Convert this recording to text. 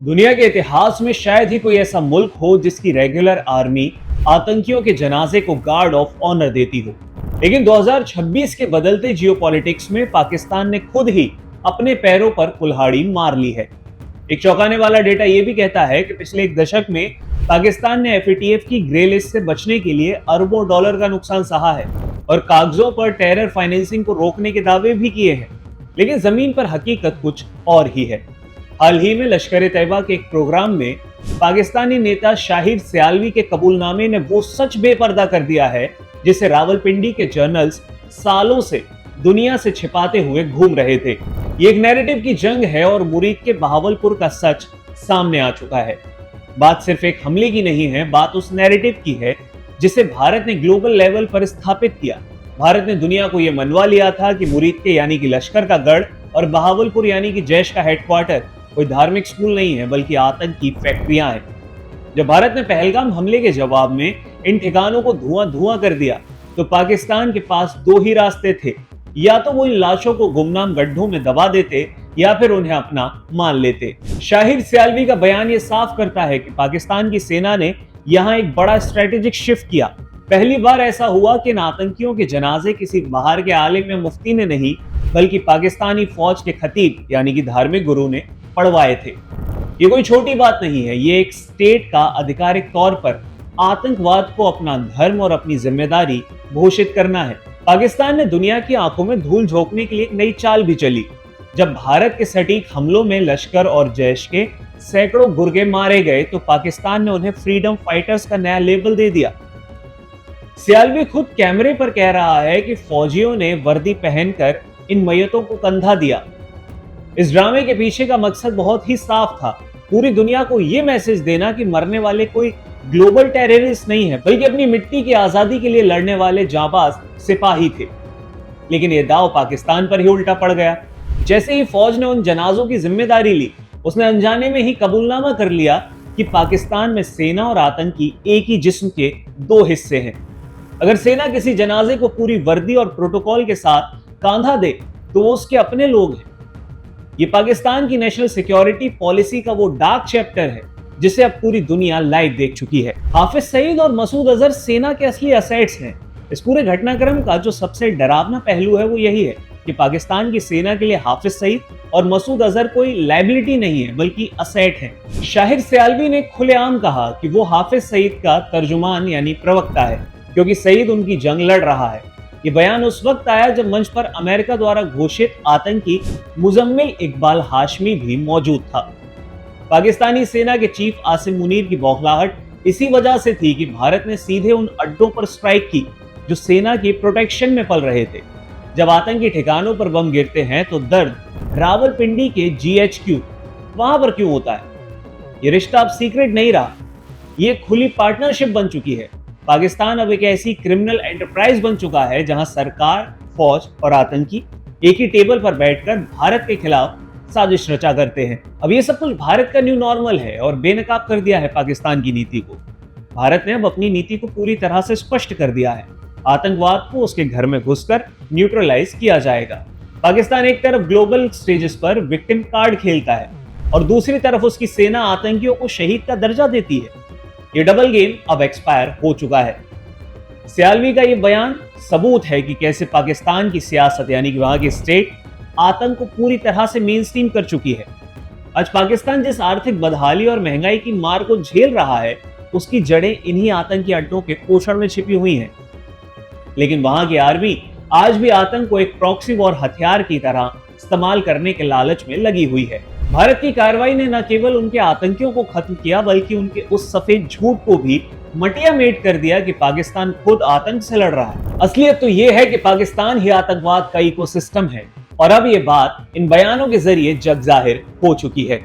दुनिया के इतिहास में शायद ही कोई ऐसा मुल्क हो जिसकी रेगुलर आर्मी आतंकियों के जनाजे को गार्ड ऑफ ऑनर देती हो। लेकिन 2026 के बदलते जियोपॉलिटिक्स में पाकिस्तान ने खुद ही अपने पैरों पर कुल्हाड़ी मार ली है। एक चौंकाने वाला डेटा यह भी कहता है कि पिछले एक दशक में पाकिस्तान ने एफएटीएफ की ग्रे लिस्ट से बचने के लिए अरबों डॉलर का नुकसान सहा है और कागजों पर टेरर फाइनेंसिंग को रोकने के दावे भी किए हैं। लेकिन जमीन पर हकीकत कुछ और ही है। हाल ही में लश्कर तैयबा के एक प्रोग्राम में पाकिस्तानी नेता शाहिद सियालवी के कबूलनामे ने वो सच बेपर्दा कर दिया है जिसे रावलपिंडी के जर्नल्स सालों से दुनिया से छिपाते हुए घूम रहे थे। ये एक नैरेटिव की जंग है और मुरीद के बहावलपुर का सच सामने आ चुका है। बात सिर्फ एक हमले की नहीं है, बात उस नैरेटिव की है जिसे भारत ने ग्लोबल लेवल पर स्थापित किया। भारत ने दुनिया को यह मनवा लिया था कि मुरीद के यानी कि लश्कर का गढ़ और बहावलपुर यानी कि जैश का हेडक्वार्टर कोई धार्मिक स्कूल नहीं है बल्कि आतंक की फैक्ट्रियां हैं। जब भारत ने पहलगाम हमले के जवाब में इन ठिकानों को धुआं धुआं कर दिया तो पाकिस्तान के पास दो ही रास्ते थे, या तो वो इन लाशों को गुमनाम गड्ढों में दबा देते या फिर उन्हें अपना मान लेते। शाहिद सियालवी का बयान ये साफ करता है कि पाकिस्तान की सेना ने यहाँ एक बड़ा स्ट्रेटेजिक शिफ्ट किया। पहली बार ऐसा हुआ कि इन आतंकियों के जनाजे किसी बाहर के आलिम या मुफ्ती ने नहीं बल्कि पाकिस्तानी फौज के खतीब यानी कि धार्मिक गुरु ने पढ़वाए थे। ये कोई छोटी बात नहीं है, ये एक स्टेट का आधिकारिक तौर पर आतंकवाद को अपना धर्म और अपनी जिम्मेदारी घोषित करना है। पाकिस्तान ने दुनिया की आंखों में धूल झोंकने के लिए एक नई चाल भी चली। जब भारत के सटीक हमलों में लश्कर और जैश के सैकड़ों गुर्गे मारे गए तो पाकिस्तान ने उन्हें फ्रीडम फाइटर्स का नया लेबल दे दिया। सियालवी खुद कैमरे पर कह रहा है कि फौजियों ने वर्दी पहनकर इन मैयतों को कंधा दिया। इस ड्रामे के पीछे का मकसद बहुत ही साफ था, पूरी दुनिया को यह मैसेज देना कि मरने वाले कोई ग्लोबल टेररिस्ट नहीं है बल्कि अपनी मिट्टी की आजादी के लिए लड़ने वाले जांबाज सिपाही थे। लेकिन यह दांव पाकिस्तान पर ही उल्टा पड़ गया। जैसे ही फौज ने उन जनाजों की जिम्मेदारी ली, उसने अनजाने में ही कबूलनामा कर लिया कि पाकिस्तान में सेना और आतंकी एक ही जिस्म के दो हिस्से हैं। अगर सेना किसी जनाजे को पूरी वर्दी और प्रोटोकॉल के साथ कांधा दे तो वो उसके अपने लोग हैं। ये पाकिस्तान की नेशनल सिक्योरिटी पॉलिसी का वो डार्क चैप्टर है जिसे अब पूरी दुनिया लाइव देख चुकी है। हाफिज सईद और मसूद अजहर सेना के असली असेट्स हैं। इस पूरे घटनाक्रम का जो सबसे डरावना पहलू है वो यही है कि पाकिस्तान की सेना के लिए हाफिज सईद और मसूद अजहर कोई लायबिलिटी नहीं है बल्कि असेट है। शाहिद सियालवी ने खुलेआम कहा कि वो हाफिज सईद का तर्जुमान यानी प्रवक्ता है क्योंकि सईद उनकी जंग लड़ रहा है। ये बयान उस वक्त आया जब मंच पर अमेरिका द्वारा घोषित आतंकी मुजम्मिल इकबाल हाशमी भी मौजूद था। पाकिस्तानी सेना के चीफ आसिम मुनीर की बौखलाहट इसी वजह से थी कि भारत ने सीधे उन अड्डों पर स्ट्राइक की जो सेना की प्रोटेक्शन में पल रहे थे। जब आतंकी ठिकानों पर बम गिरते हैं तो दर्द रावलपिंडी के जीएचक्यू वहां पर क्यों होता है? ये रिश्ता अब सीक्रेट नहीं रहा, ये खुली पार्टनरशिप बन चुकी है। पाकिस्तान अब एक ऐसी क्रिमिनल एंटरप्राइज बन चुका है जहां सरकार, फौज और आतंकी एक ही टेबल पर बैठकर भारत के खिलाफ साजिश रचा करते हैं। अब ये सब कुछ भारत का न्यू नॉर्मल है और बेनकाब कर दिया है पाकिस्तान की नीति को। भारत ने अब अपनी नीति को पूरी तरह से स्पष्ट कर दिया है। आतंकवाद को उसके घर में घुसकर न्यूट्रलाइज किया जाएगा। पाकिस्तान एक तरफ ग्लोबल स्टेजेस पर विक्टिम कार्ड खेलता है और दूसरी तरफ उसकी सेना आतंकियों को शहीद का दर्जा देती है। ये डबल गेम अब एक्सपायर हो चुका है। सियालवी का ये बयान सबूत है कि कैसे पाकिस्तान की सियासत यानी कि वहां की स्टेट आतंक को पूरी तरह से मेनस्ट्रीम कर चुकी है। आज पाकिस्तान जिस आर्थिक बदहाली और महंगाई की मार को झेल रहा है उसकी जड़ें इन्हीं आतंकी अड्डों के पोषण में छिपी हुई हैं। लेकिन वहां की आर्मी आज भी आतंक को एक प्रॉक्सी वॉर हथियार की तरह इस्तेमाल करने के लालच में लगी हुई है। भारत की कार्रवाई ने न केवल उनके आतंकियों को खत्म किया बल्कि उनके उस सफेद झूठ को भी मटिया मेट कर दिया कि पाकिस्तान खुद आतंक से लड़ रहा है। असलियत तो यह है कि पाकिस्तान ही आतंकवाद का इकोसिस्टम है और अब ये बात इन बयानों के जरिए जग जाहिर हो चुकी है।